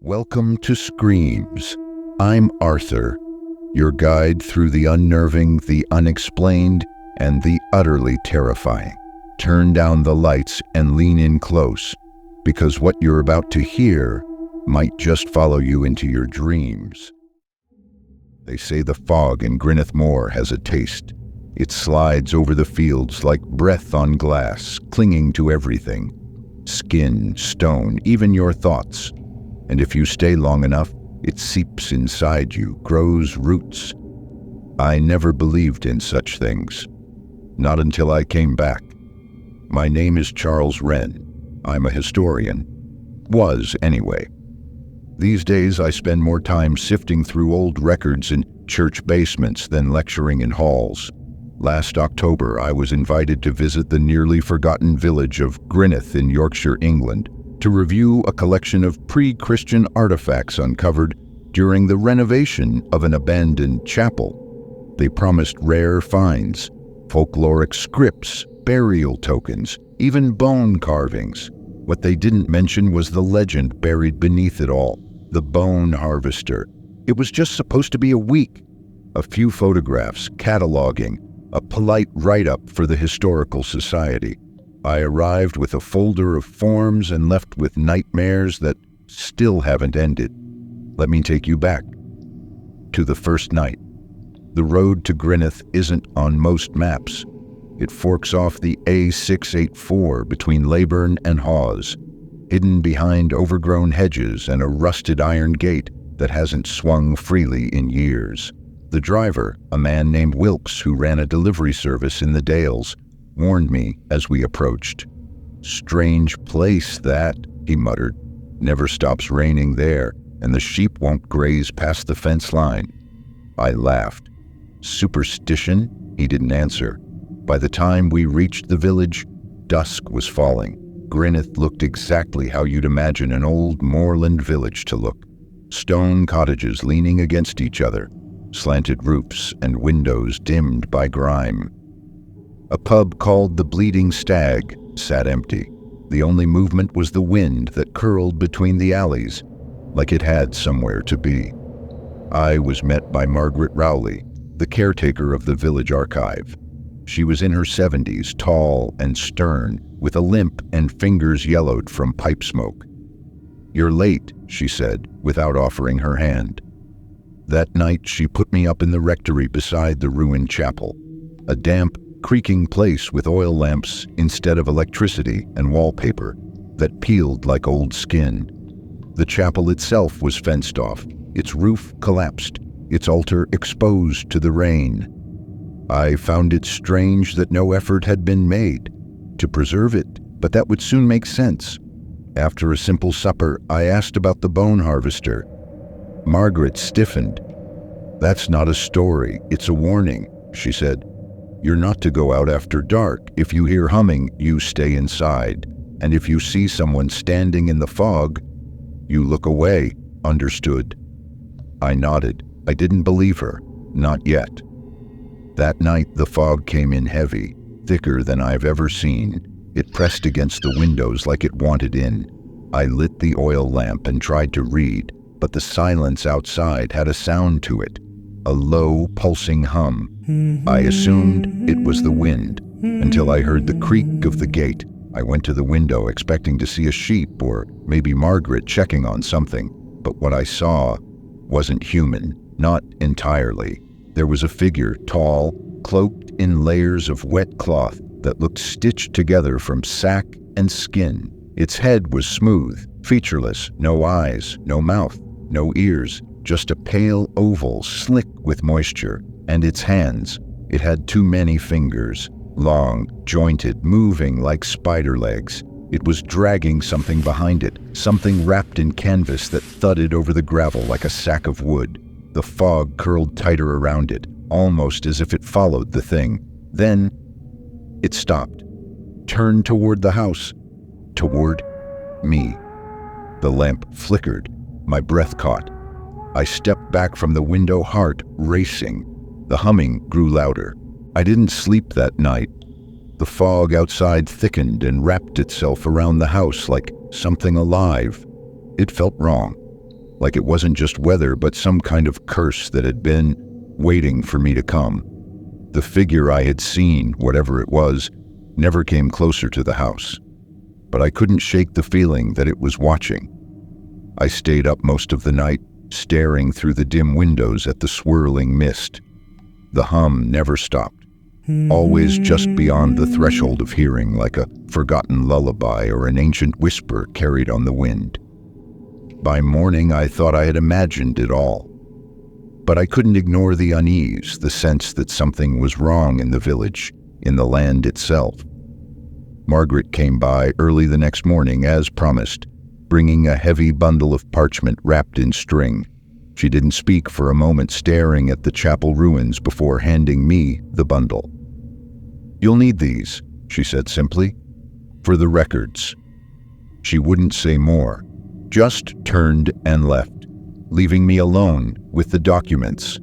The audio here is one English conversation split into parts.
Welcome to Screams. I'm Arthur, your guide through the unnerving, the unexplained, and the utterly terrifying. Turn down the lights and lean in close, because what you're about to hear might just follow you into your dreams. They say the fog in Grinnith Moor has a taste. It slides over the fields like breath on glass, clinging to everything. Skin, stone, even your thoughts. And if you stay long enough, it seeps inside you, grows roots. I never believed in such things. Not until I came back. My name is Charles Wren. I'm a historian. Was, anyway. These days I spend more time sifting through old records in church basements than lecturing in halls. Last October, I was invited to visit the nearly forgotten village of Grinnith in Yorkshire, England, to review a collection of pre-Christian artifacts uncovered during the renovation of an abandoned chapel. They promised rare finds, folkloric scripts, burial tokens, even bone carvings. What they didn't mention was the legend buried beneath it all, the bone harvester. It was just supposed to be a week. A few photographs, cataloging, a polite write-up for the Historical Society. I arrived with a folder of forms and left with nightmares that still haven't ended. Let me take you back to the first night. The road to Grinnith isn't on most maps. It forks off the A684 between Leyburn and Hawes, hidden behind overgrown hedges and a rusted iron gate that hasn't swung freely in years. The driver, a man named Wilkes who ran a delivery service in the Dales, warned me as we approached. "Strange place, that," he muttered. "Never stops raining there, and the sheep won't graze past the fence line." I laughed. "Superstition?" He didn't answer. By the time we reached the village, dusk was falling. Grinnith looked exactly how you'd imagine an old moorland village to look. Stone cottages leaning against each other, slanted roofs and windows dimmed by grime. A pub called the Bleeding Stag sat empty. The only movement was the wind that curled between the alleys, like it had somewhere to be. I was met by Margaret Rowley, the caretaker of the village archive. She was in her 70s, tall and stern, with a limp and fingers yellowed from pipe smoke. "You're late," she said, without offering her hand. That night she put me up in the rectory beside the ruined chapel, a damp, creaking place with oil lamps instead of electricity and wallpaper that peeled like old skin. The chapel itself was fenced off, its roof collapsed, its altar exposed to the rain. I found it strange that no effort had been made to preserve it, but that would soon make sense. After a simple supper, I asked about the bone harvester. Margaret stiffened. "That's not a story, it's a warning," she said. "You're not to go out after dark. If you hear humming, you stay inside. And if you see someone standing in the fog, you look away. Understood?" I nodded. I didn't believe her. Not yet. That night, the fog came in heavy, thicker than I've ever seen. It pressed against the windows like it wanted in. I lit the oil lamp and tried to read, but the silence outside had a sound to it, a low, pulsing hum. I assumed it was the wind, until I heard the creak of the gate. I went to the window expecting to see a sheep or maybe Margaret checking on something, but what I saw wasn't human, not entirely. There was a figure, tall, cloaked in layers of wet cloth that looked stitched together from sack and skin. Its head was smooth, featureless, no eyes, no mouth, no ears, just a pale oval slick with moisture. And its hands, it had too many fingers, long, jointed, moving like spider legs. It was dragging something behind it, something wrapped in canvas that thudded over the gravel like a sack of wood. The fog curled tighter around it, almost as if it followed the thing. Then it stopped, turned toward the house, toward me. The lamp flickered, my breath caught. I stepped back from the window, heart racing. The humming grew louder. I didn't sleep that night. The fog outside thickened and wrapped itself around the house like something alive. It felt wrong. like it wasn't just weather, but some kind of curse that had been waiting for me to come. The figure I had seen, whatever it was, never came closer to the house, but I couldn't shake the feeling that it was watching. I stayed up most of the night, staring through the dim windows at the swirling mist. The hum never stopped, always just beyond the threshold of hearing, like a forgotten lullaby or an ancient whisper carried on the wind. By morning, I thought I had imagined it all. But I couldn't ignore the unease, the sense that something was wrong in the village, in the land itself. Margaret came by early the next morning, as promised, bringing a heavy bundle of parchment wrapped in string. She didn't speak for a moment, staring at the chapel ruins before handing me the bundle. "You'll need these," she said simply, "for the records." She wouldn't say more, just turned and left, leaving me alone with the documents.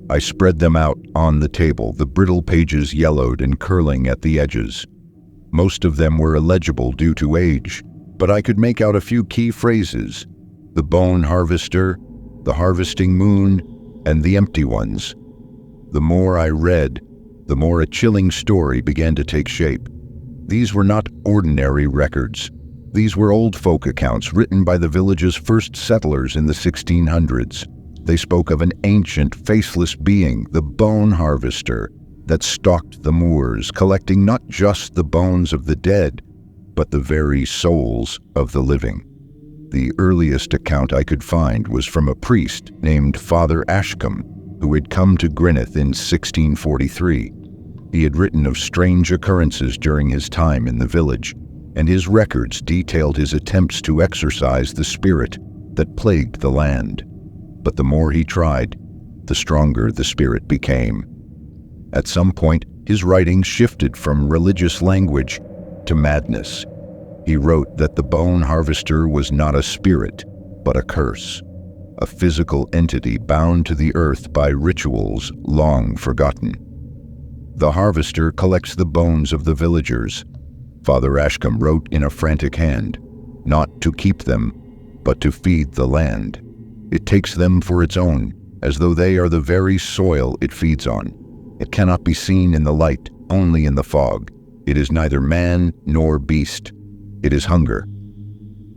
I spread them out on the table, the brittle pages yellowed and curling at the edges. Most of them were illegible due to age, but I could make out a few key phrases: the bone harvester, the harvesting moon, and the empty ones. The more I read, the more a chilling story began to take shape. These were not ordinary records. These were old folk accounts written by the village's first settlers in the 1600s. They spoke of an ancient, faceless being, the bone harvester, that stalked the moors, collecting not just the bones of the dead, but the very souls of the living. The earliest account I could find was from a priest named Father Ashcombe, who had come to Grinnith in 1643. He had written of strange occurrences during his time in the village, and his records detailed his attempts to exorcise the spirit that plagued the land. But the more he tried, the stronger the spirit became. At some point, his writings shifted from religious language to madness. He wrote that the bone harvester was not a spirit, but a curse, a physical entity bound to the earth by rituals long forgotten. The harvester collects the bones of the villagers, Father Ashcombe wrote in a frantic hand, not to keep them, but to feed the land. It takes them for its own, as though they are the very soil it feeds on. It cannot be seen in the light, only in the fog. It is neither man nor beast. It is hunger.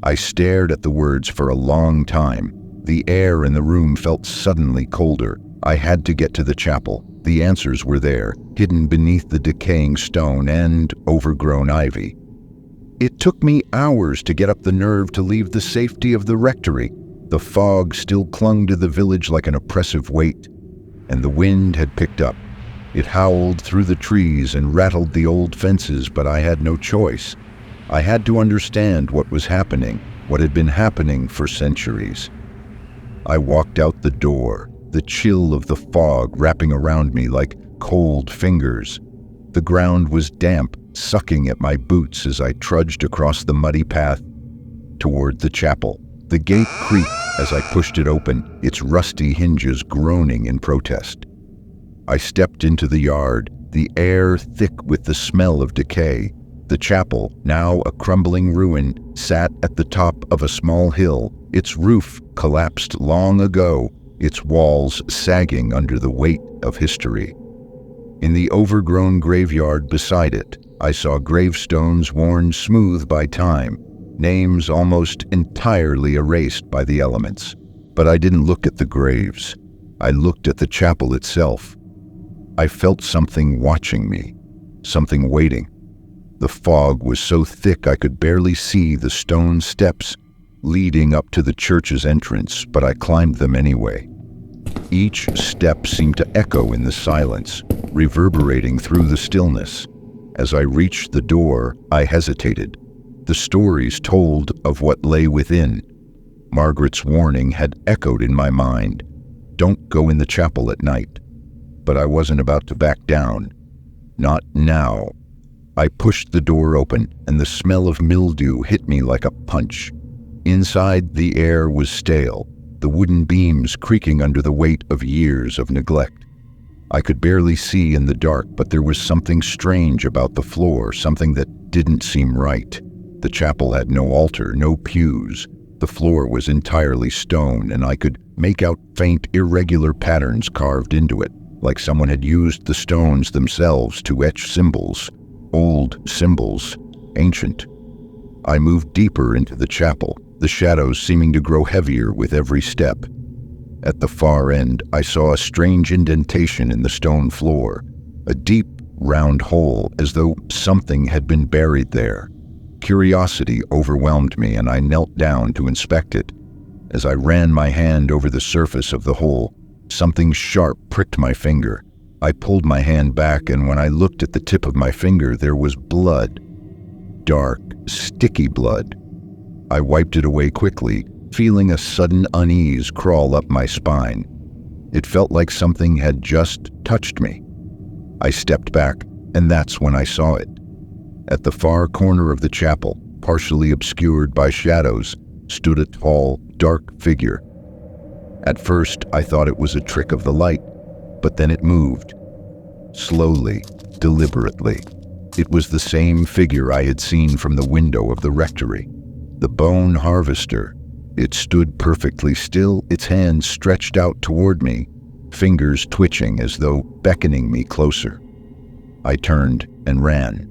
I stared at the words for a long time. The air in the room felt suddenly colder. I had to get to the chapel. The answers were there, hidden beneath the decaying stone and overgrown ivy. It took me hours to get up the nerve to leave the safety of the rectory. The fog still clung to the village like an oppressive weight, and the wind had picked up. It howled through the trees and rattled the old fences, but I had no choice. I had to understand what was happening, what had been happening for centuries. I walked out the door, the chill of the fog wrapping around me like cold fingers. The ground was damp, sucking at my boots as I trudged across the muddy path toward the chapel. The gate creaked as I pushed it open, its rusty hinges groaning in protest. I stepped into the yard, the air thick with the smell of decay. The chapel, now a crumbling ruin, sat at the top of a small hill, its roof collapsed long ago, its walls sagging under the weight of history. In the overgrown graveyard beside it, I saw gravestones worn smooth by time, names almost entirely erased by the elements. But I didn't look at the graves. I looked at the chapel itself. I felt something watching me, something waiting. The fog was so thick I could barely see the stone steps leading up to the church's entrance, but I climbed them anyway. Each step seemed to echo in the silence, reverberating through the stillness. As I reached the door, I hesitated. The stories told of what lay within. Margaret's warning had echoed in my mind. Don't go in the chapel at night. But I wasn't about to back down. Not now. I pushed the door open, and the smell of mildew hit me like a punch. Inside, the air was stale, the wooden beams creaking under the weight of years of neglect. I could barely see in the dark, but there was something strange about the floor, something that didn't seem right. The chapel had no altar, no pews. The floor was entirely stone, and I could make out faint, irregular patterns carved into it, like someone had used the stones themselves to etch symbols. Old symbols, ancient. I moved deeper into the chapel, the shadows seeming to grow heavier with every step. At the far end, I saw a strange indentation in the stone floor, a deep, round hole, as though something had been buried there. Curiosity overwhelmed me, and I knelt down to inspect it. As I ran my hand over the surface of the hole, something sharp pricked my finger. I pulled my hand back, and when I looked at the tip of my finger, there was blood. Dark, sticky blood. I wiped it away quickly, feeling a sudden unease crawl up my spine. It felt like something had just touched me. I stepped back, and that's when I saw it. At the far corner of the chapel, partially obscured by shadows, stood a tall, dark figure. At first, I thought it was a trick of the light, but then it moved. Slowly, deliberately. It was the same figure I had seen from the window of the rectory. The bone harvester. It stood perfectly still, its hands stretched out toward me, fingers twitching as though beckoning me closer. I turned and ran.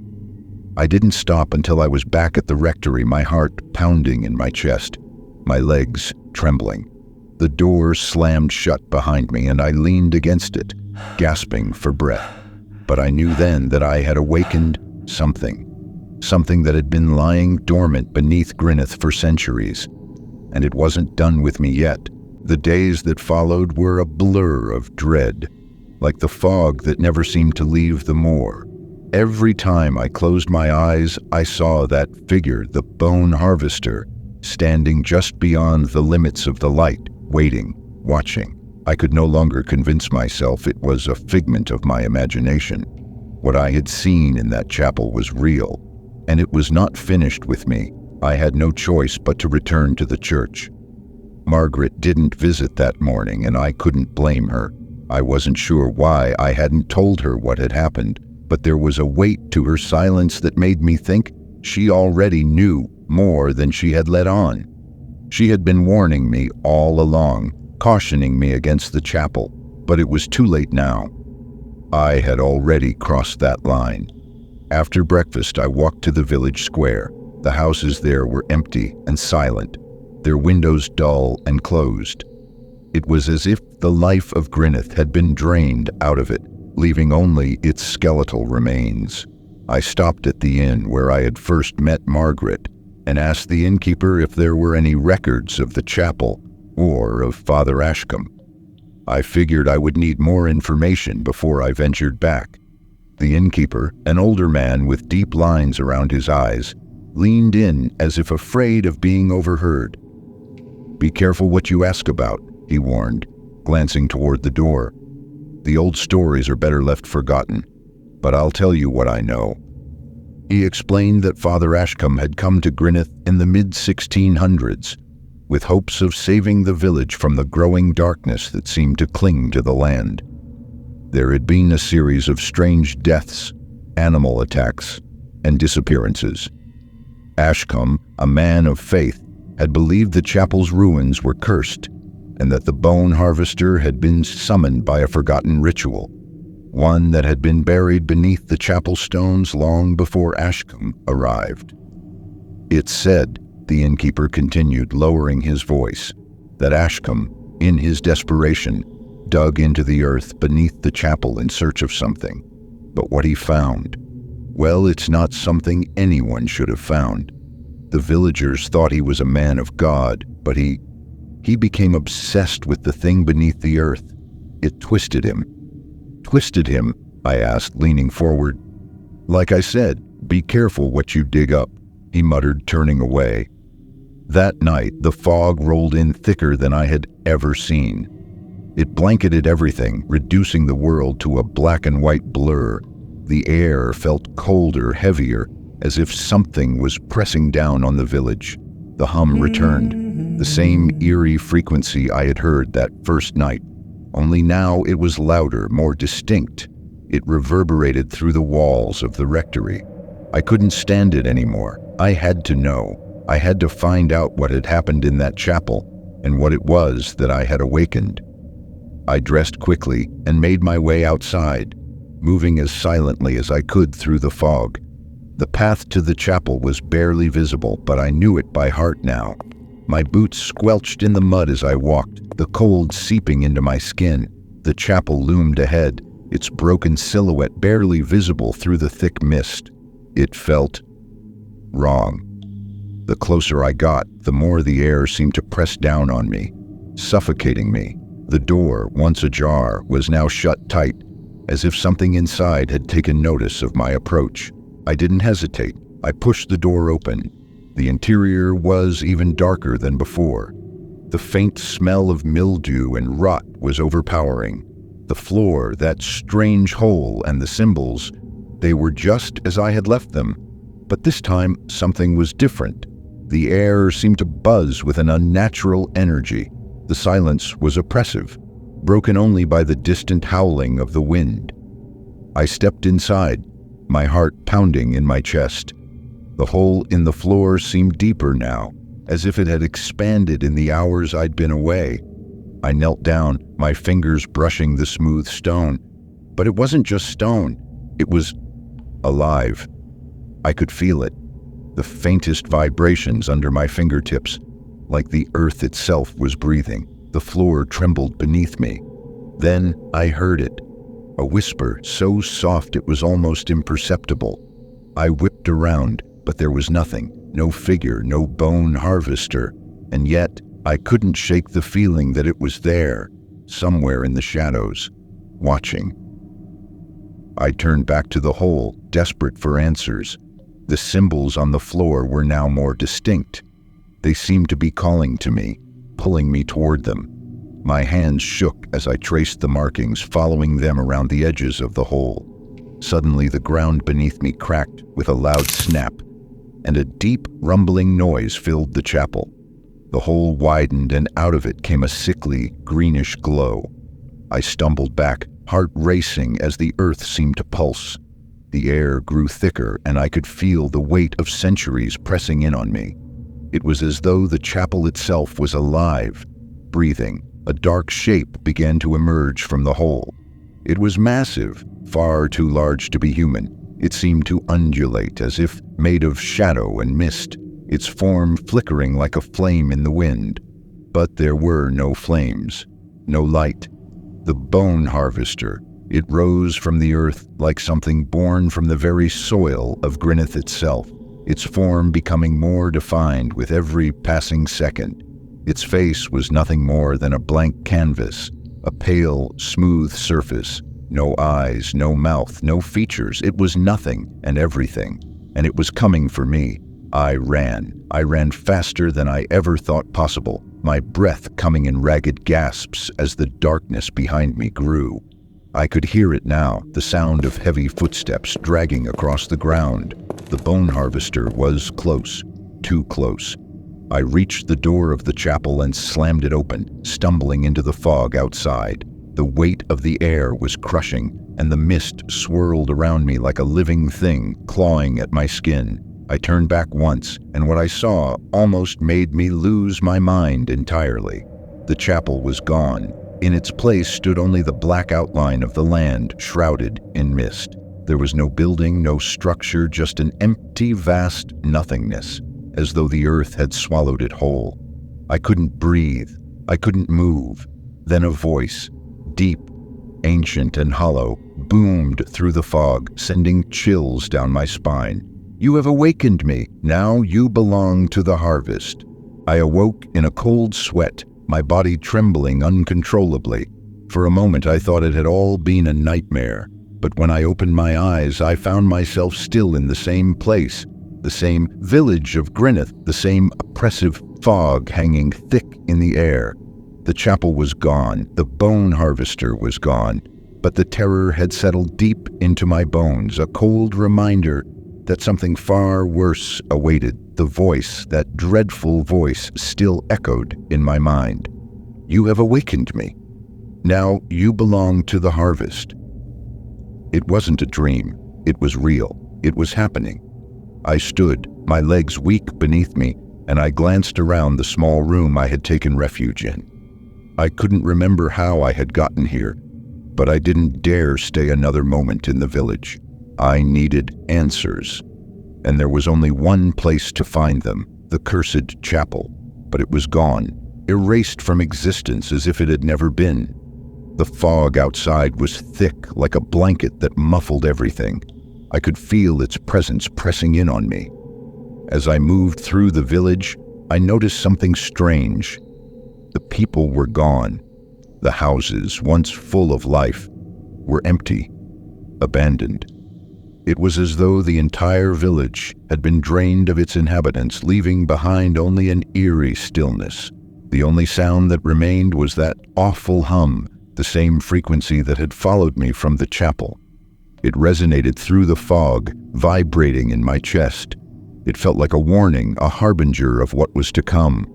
I didn't stop until I was back at the rectory, my heart pounding in my chest, my legs trembling. The door slammed shut behind me, and I leaned against it, gasping for breath. But I knew then that I had awakened something that had been lying dormant beneath Gwyneth for centuries. And it wasn't done with me yet. The days that followed were a blur of dread, like the fog that never seemed to leave the moor. Every time I closed my eyes, I saw that figure, the bone harvester, standing just beyond the limits of the light, waiting, watching. I could no longer convince myself it was a figment of my imagination. What I had seen in that chapel was real, and it was not finished with me. I had no choice but to return to the church. Margaret didn't visit that morning, and I couldn't blame her. I wasn't sure why I hadn't told her what had happened, but there was a weight to her silence that made me think she already knew more than she had let on. She had been warning me all along, cautioning me against the chapel, but it was too late now. I had already crossed that line. After breakfast, I walked to the village square. The houses there were empty and silent, their windows dull and closed. It was as if the life of Gwyneth had been drained out of it, leaving only its skeletal remains. I stopped at the inn where I had first met Margaret and asked the innkeeper if there were any records of the chapel or of Father Ashcombe. I figured I would need more information before I ventured back. The innkeeper, an older man with deep lines around his eyes, leaned in as if afraid of being overheard. "Be careful what you ask about," he warned, glancing toward the door. "The old stories are better left forgotten, but I'll tell you what I know." He explained that Father Ashcombe had come to Gwyneth in the mid-1600s, with hopes of saving the village from the growing darkness that seemed to cling to the land. There had been a series of strange deaths, animal attacks, and disappearances. Ashcombe, a man of faith, had believed the chapel's ruins were cursed, and that the bone harvester had been summoned by a forgotten ritual, one that had been buried beneath the chapel stones long before Ashcombe arrived. "It's said," the innkeeper continued, lowering his voice, "that Ashcombe, in his desperation, dug into the earth beneath the chapel in search of something. But what he found, well, it's not something anyone should have found. The villagers thought he was a man of God, but he became obsessed with the thing beneath the earth. It twisted him." "Twisted him?" I asked, leaning forward. "Like I said, be careful what you dig up," he muttered, turning away. That night, the fog rolled in thicker than I had ever seen. It blanketed everything, reducing the world to a black and white blur. The air felt colder, heavier, as if something was pressing down on the village. The hum returned, the same eerie frequency I had heard that first night. Only now it was louder, more distinct. It reverberated through the walls of the rectory. I couldn't stand it anymore. I had to know. I had to find out what had happened in that chapel and what it was that I had awakened. I dressed quickly and made my way outside, moving as silently as I could through the fog. The path to the chapel was barely visible, but I knew it by heart now. My boots squelched in the mud as I walked, the cold seeping into my skin. The chapel loomed ahead, its broken silhouette barely visible through the thick mist. It felt wrong. The closer I got, the more the air seemed to press down on me, suffocating me. The door, once ajar, was now shut tight, as if something inside had taken notice of my approach. I didn't hesitate. I pushed the door open. The interior was even darker than before. The faint smell of mildew and rot was overpowering. The floor, that strange hole, and the symbols, they were just as I had left them. But this time, something was different. The air seemed to buzz with an unnatural energy. The silence was oppressive, broken only by the distant howling of the wind. I stepped inside, my heart pounding in my chest. The hole in the floor seemed deeper now, as if it had expanded in the hours I'd been away. I knelt down, my fingers brushing the smooth stone. But it wasn't just stone, it was alive. I could feel it, the faintest vibrations under my fingertips, like the earth itself was breathing. The floor trembled beneath me. Then I heard it, a whisper so soft it was almost imperceptible. I whipped around, but there was nothing, no figure, no bone harvester, and yet I couldn't shake the feeling that it was there, somewhere in the shadows, watching. I turned back to the hole, desperate for answers. The symbols on the floor were now more distinct. They seemed to be calling to me, pulling me toward them. My hands shook as I traced the markings, following them around the edges of the hole. Suddenly, the ground beneath me cracked with a loud snap, and a deep, rumbling noise filled the chapel. The hole widened, and out of it came a sickly, greenish glow. I stumbled back, heart racing as the earth seemed to pulse. The air grew thicker, and I could feel the weight of centuries pressing in on me. It was as though the chapel itself was alive, breathing. A dark shape began to emerge from the hole. It was massive, far too large to be human. It seemed to undulate as if made of shadow and mist, its form flickering like a flame in the wind. But there were no flames, no light. The bone harvester, it rose from the earth like something born from the very soil of Grineth itself, its form becoming more defined with every passing second. Its face was nothing more than a blank canvas, a pale, smooth surface. No eyes, no mouth, no features. It was nothing and everything, and it was coming for me. I ran faster than I ever thought possible, my breath coming in ragged gasps as the darkness behind me grew. I could hear it now, the sound of heavy footsteps dragging across the ground. The bone harvester was close, too close. I reached the door of the chapel and slammed it open, stumbling into the fog outside. The weight of the air was crushing, and the mist swirled around me like a living thing clawing at my skin. I turned back once, and what I saw almost made me lose my mind entirely. The chapel was gone. In its place stood only the black outline of the land, shrouded in mist. There was no building, no structure, just an empty, vast nothingness, as though the earth had swallowed it whole. I couldn't breathe. I couldn't move. Then a voice, deep, ancient, and hollow, boomed through the fog, sending chills down my spine. "You have awakened me. Now you belong to the harvest." I awoke in a cold sweat, my body trembling uncontrollably. For a moment I thought it had all been a nightmare, but when I opened my eyes I found myself still in the same place, the same village of Grineth, the same oppressive fog hanging thick in the air. The chapel was gone, the bone harvester was gone, but the terror had settled deep into my bones, a cold reminder that something far worse awaited. The voice, that dreadful voice, still echoed in my mind. "You have awakened me. Now you belong to the harvest." It wasn't a dream. It was real. It was happening. I stood, my legs weak beneath me, and I glanced around the small room I had taken refuge in. I couldn't remember how I had gotten here, but I didn't dare stay another moment in the village. I needed answers, and there was only one place to find them, the cursed chapel. But it was gone, erased from existence as if it had never been. The fog outside was thick, like a blanket that muffled everything. I could feel its presence pressing in on me. As I moved through the village, I noticed something strange. The people were gone. The houses, once full of life, were empty, abandoned. It was as though the entire village had been drained of its inhabitants, leaving behind only an eerie stillness. The only sound that remained was that awful hum, the same frequency that had followed me from the chapel. It resonated through the fog, vibrating in my chest. It felt like a warning, a harbinger of what was to come.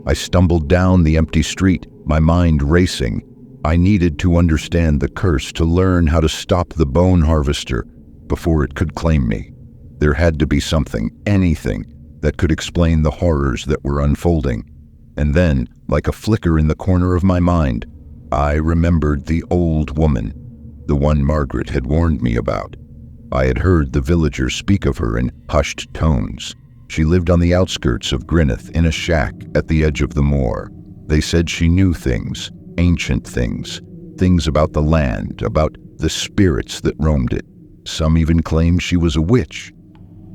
I stumbled down the empty street, my mind racing. I needed to understand the curse, to learn how to stop the bone harvester before it could claim me. There had to be something, anything, that could explain the horrors that were unfolding. And then, like a flicker in the corner of my mind, I remembered the old woman, the one Margaret had warned me about. I had heard the villagers speak of her in hushed tones. She lived on the outskirts of Gwyneth in a shack at the edge of the moor. They said she knew things, ancient things, things about the land, about the spirits that roamed it. Some even claimed she was a witch.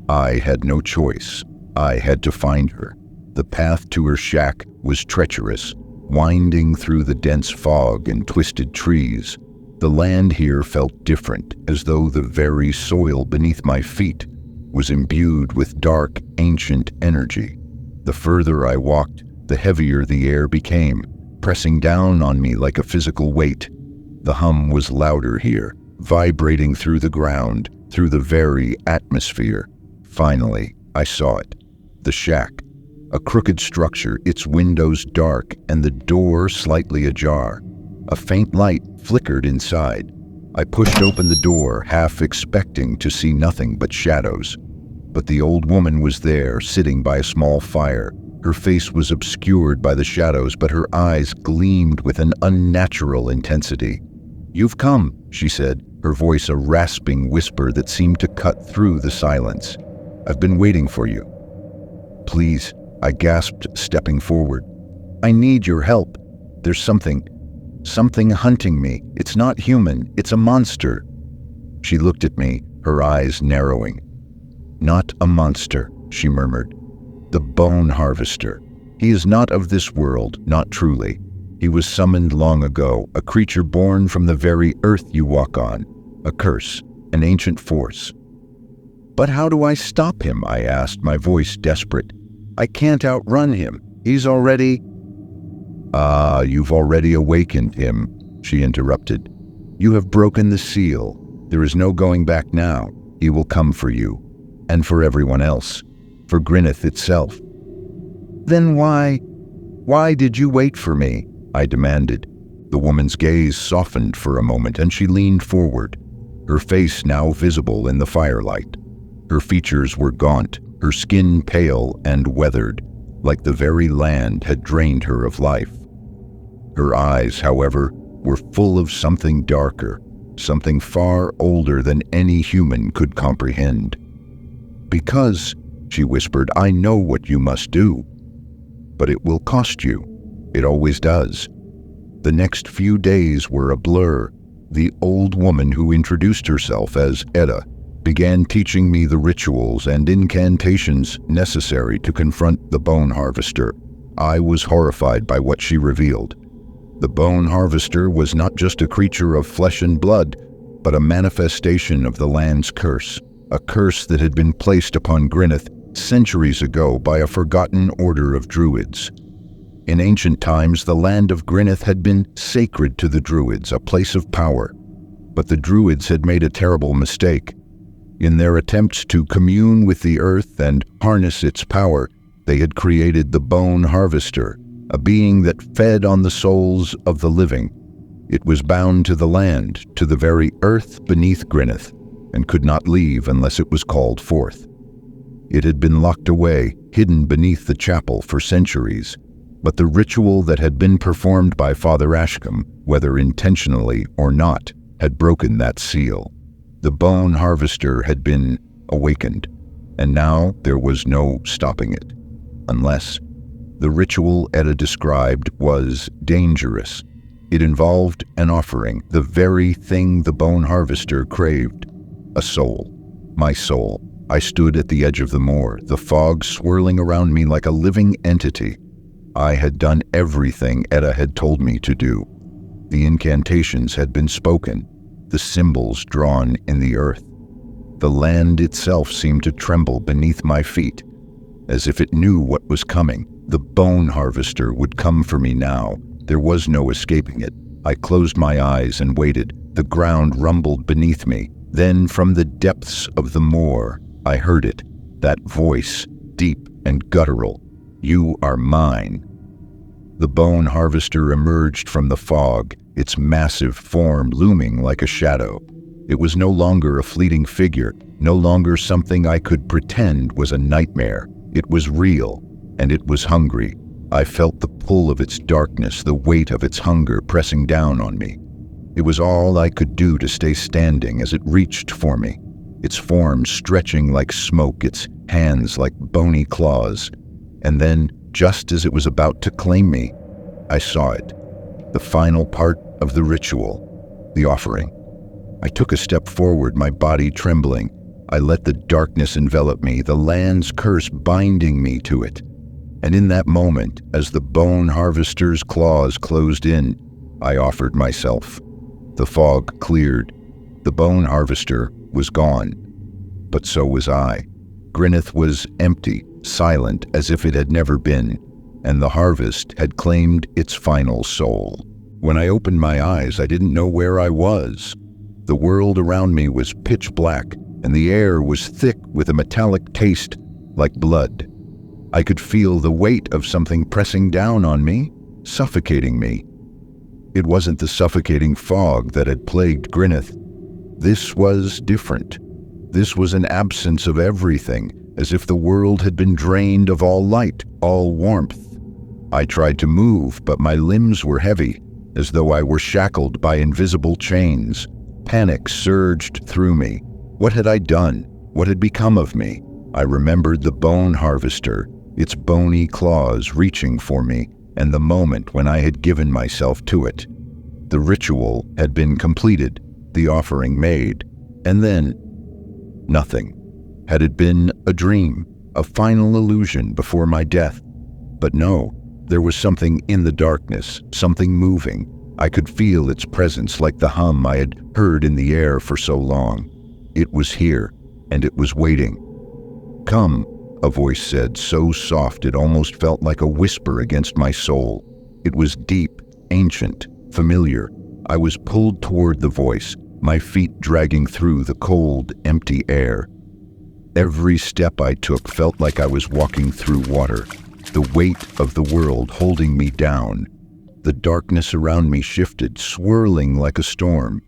I had no choice. I had to find her. The path to her shack was treacherous, winding through the dense fog and twisted trees. The land here felt different, as though the very soil beneath my feet was imbued with dark, ancient energy. The further I walked, the heavier the air became, pressing down on me like a physical weight. The hum was louder here, vibrating through the ground, through the very atmosphere. Finally, I saw it. The shack. A crooked structure, its windows dark and the door slightly ajar. A faint light flickered inside. I pushed open the door, half expecting to see nothing but shadows. But the old woman was there, sitting by a small fire. Her face was obscured by the shadows, but her eyes gleamed with an unnatural intensity. "You've come," she said, her voice a rasping whisper that seemed to cut through the silence. "I've been waiting for you." "Please," I gasped, stepping forward. "I need your help. There's something hunting me. It's not human, it's a monster." She looked at me, her eyes narrowing. "Not a monster," she murmured. "The bone harvester. He is not of this world, not truly. He was summoned long ago, a creature born from the very earth you walk on. A curse, an ancient force." "But how do I stop him?" I asked, my voice desperate. "I can't outrun him. He's already—" "Ah, you've already awakened him," she interrupted. "You have broken the seal. There is no going back now. He will come for you, and for everyone else, for Gwyneth itself." "Then why did you wait for me?" I demanded. The woman's gaze softened for a moment, and she leaned forward, her face now visible in the firelight. Her features were gaunt, her skin pale and weathered, like the very land had drained her of life. Her eyes, however, were full of something darker, something far older than any human could comprehend. "Because," she whispered, "I know what you must do. But it will cost you. It always does." The next few days were a blur. The old woman who introduced herself as Edda began teaching me the rituals and incantations necessary to confront the bone harvester. I was horrified by what she revealed. The bone harvester was not just a creature of flesh and blood, but a manifestation of the land's curse, a curse that had been placed upon Gwyneth centuries ago by a forgotten order of druids. In ancient times, the land of Gwyneth had been sacred to the druids, a place of power. But the druids had made a terrible mistake. In their attempts to commune with the earth and harness its power, they had created the bone harvester, a being that fed on the souls of the living. It was bound to the land, to the very earth beneath Gwyneth, and could not leave unless it was called forth. It had been locked away, hidden beneath the chapel for centuries. But the ritual that had been performed by Father Ashcombe, whether intentionally or not, had broken that seal. The bone harvester had been awakened, and now there was no stopping it. Unless the ritual Etta described was dangerous. It involved an offering, the very thing the bone harvester craved. A soul. My soul. I stood at the edge of the moor, the fog swirling around me like a living entity. I had done everything Etta had told me to do. The incantations had been spoken, the symbols drawn in the earth. The land itself seemed to tremble beneath my feet, as if it knew what was coming. The bone harvester would come for me now. There was no escaping it. I closed my eyes and waited. The ground rumbled beneath me. Then, from the depths of the moor, I heard it, that voice, deep and guttural. "You are mine." The bone harvester emerged from the fog, its massive form looming like a shadow. It was no longer a fleeting figure, no longer something I could pretend was a nightmare. It was real, and it was hungry. I felt the pull of its darkness, the weight of its hunger pressing down on me. It was all I could do to stay standing as it reached for me, its form stretching like smoke, its hands like bony claws. And then, just as it was about to claim me, I saw it, the final part of the ritual, the offering. I took a step forward, my body trembling. I let the darkness envelop me, the land's curse binding me to it. And in that moment, as the bone harvester's claws closed in, I offered myself. The fog cleared. The bone harvester was gone. But so was I. Grineth was empty, silent as if it had never been, and the harvest had claimed its final soul. When I opened my eyes, I didn't know where I was. The world around me was pitch black, and the air was thick with a metallic taste like blood. I could feel the weight of something pressing down on me, suffocating me. It wasn't the suffocating fog that had plagued Grineth. This was different. This was an absence of everything, as if the world had been drained of all light, all warmth. I tried to move, but my limbs were heavy, as though I were shackled by invisible chains. Panic surged through me. What had I done? What had become of me? I remembered the bone harvester, its bony claws reaching for me, and the moment when I had given myself to it. The ritual had been completed, the offering made, and then nothing. Had it been a dream, a final illusion before my death? But no, there was something in the darkness, something moving. I could feel its presence like the hum I had heard in the air for so long. It was here, and it was waiting. "Come," a voice said, so soft it almost felt like a whisper against my soul. It was deep, ancient, familiar. I was pulled toward the voice, my feet dragging through the cold, empty air. Every step I took felt like I was walking through water, the weight of the world holding me down. The darkness around me shifted, swirling like a storm.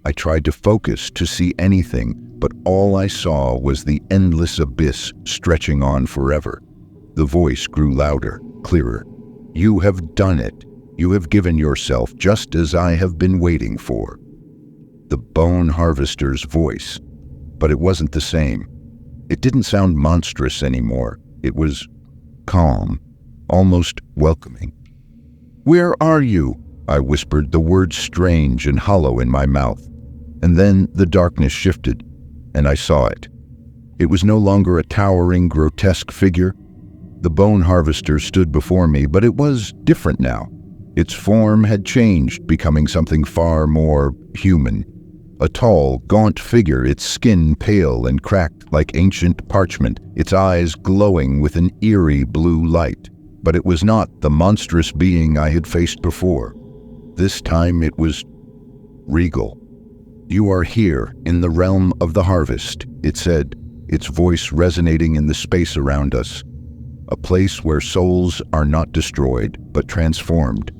I tried to focus, to see anything, but all I saw was the endless abyss stretching on forever. The voice grew louder, clearer. "You have done it. You have given yourself just as I have been waiting for." The bone harvester's voice. But it wasn't the same. It didn't sound monstrous anymore. It was calm, almost welcoming. "Where are you?" I whispered, the words strange and hollow in my mouth. And then the darkness shifted, and I saw it. It was no longer a towering, grotesque figure. The bone harvester stood before me, but it was different now. Its form had changed, becoming something far more human. A tall, gaunt figure, its skin pale and cracked like ancient parchment, its eyes glowing with an eerie blue light. But it was not the monstrous being I had faced before. This time it was regal. "You are here, in the realm of the harvest," it said, its voice resonating in the space around us. "A place where souls are not destroyed, but transformed.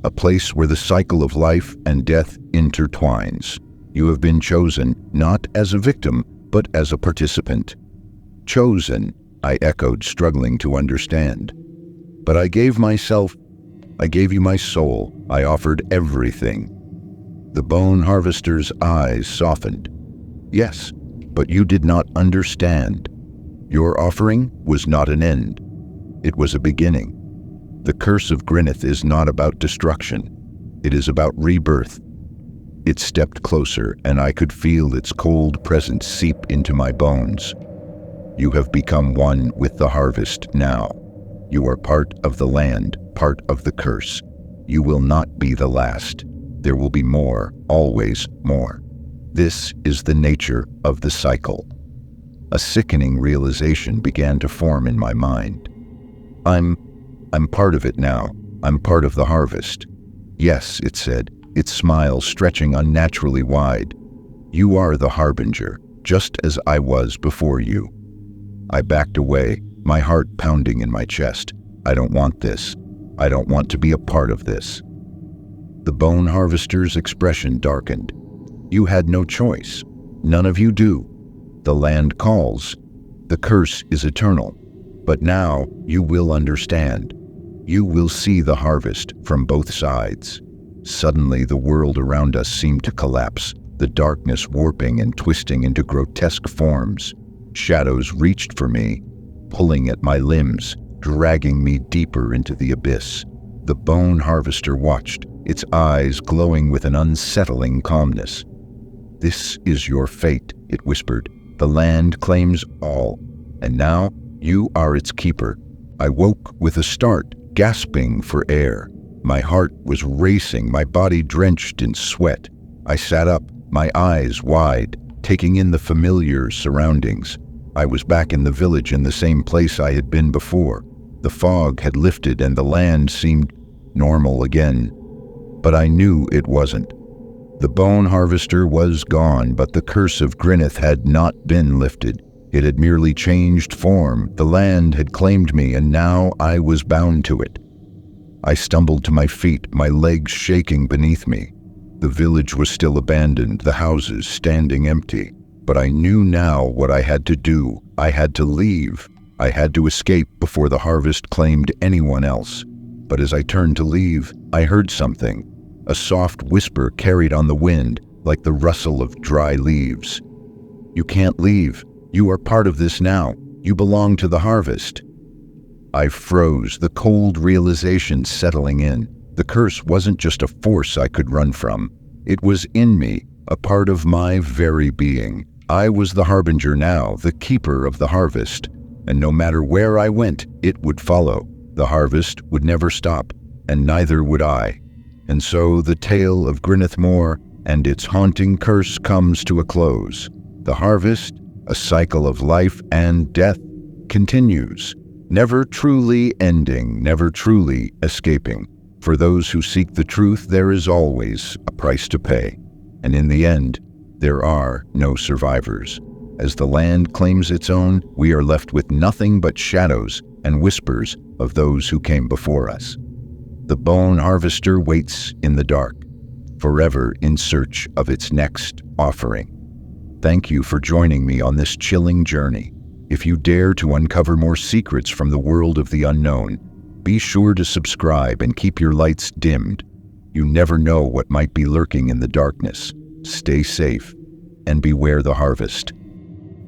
A place where the cycle of life and death intertwines. You have been chosen, not as a victim, but as a participant. Chosen, I echoed, struggling to understand. But I gave you my soul. I offered everything. The bone harvester's eyes softened. Yes, but you did not understand. Your offering was not an end. It was a beginning. The curse of Grineth is not about destruction. It is about rebirth. It stepped closer, and I could feel its cold presence seep into my bones. You have become one with the harvest now. You are part of the land, part of the curse. You will not be the last. There will be more, always more. This is the nature of the cycle. A sickening realization began to form in my mind. I'm part of it now. I'm part of the harvest. Yes, it said, its smile stretching unnaturally wide. You are the harbinger, just as I was before you. I backed away, my heart pounding in my chest. I don't want this. I don't want to be a part of this. The bone harvester's expression darkened. You had no choice. None of you do. The land calls. The curse is eternal. But now you will understand. You will see the harvest from both sides. Suddenly, the world around us seemed to collapse, the darkness warping and twisting into grotesque forms. Shadows reached for me, pulling at my limbs, dragging me deeper into the abyss. The bone harvester watched, its eyes glowing with an unsettling calmness. This is your fate, it whispered. The land claims all, and now you are its keeper. I woke with a start, gasping for air. My heart was racing, my body drenched in sweat. I sat up, my eyes wide, taking in the familiar surroundings. I was back in the village, in the same place I had been before. The fog had lifted and the land seemed normal again. But I knew it wasn't. The bone harvester was gone, but the curse of Grineth had not been lifted. It had merely changed form. The land had claimed me, and now I was bound to it. I stumbled to my feet, my legs shaking beneath me. The village was still abandoned, the houses standing empty. But I knew now what I had to do. I had to leave. I had to escape before the harvest claimed anyone else. But as I turned to leave, I heard something. A soft whisper carried on the wind, like the rustle of dry leaves. You can't leave. You are part of this now. You belong to the harvest. I froze, the cold realization settling in. The curse wasn't just a force I could run from. It was in me, a part of my very being. I was the harbinger now, the keeper of the harvest. And no matter where I went, it would follow. The harvest would never stop, and neither would I. And so the tale of Grineth Moor and its haunting curse comes to a close. The harvest, a cycle of life and death, continues, never truly ending, never truly escaping. For those who seek the truth, there is always a price to pay. And in the end, there are no survivors. As the land claims its own, we are left with nothing but shadows and whispers of those who came before us. The bone harvester waits in the dark, forever in search of its next offering. Thank you for joining me on this chilling journey. If you dare to uncover more secrets from the world of the unknown, be sure to subscribe and keep your lights dimmed. You never know what might be lurking in the darkness. Stay safe and beware the harvest.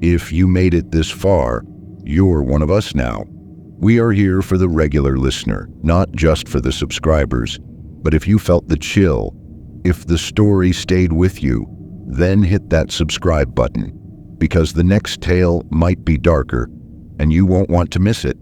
If you made it this far, you're one of us now. We are here for the regular listener, not just for the subscribers. But if you felt the chill, if the story stayed with you, then hit that subscribe button, because the next tale might be darker, and you won't want to miss it.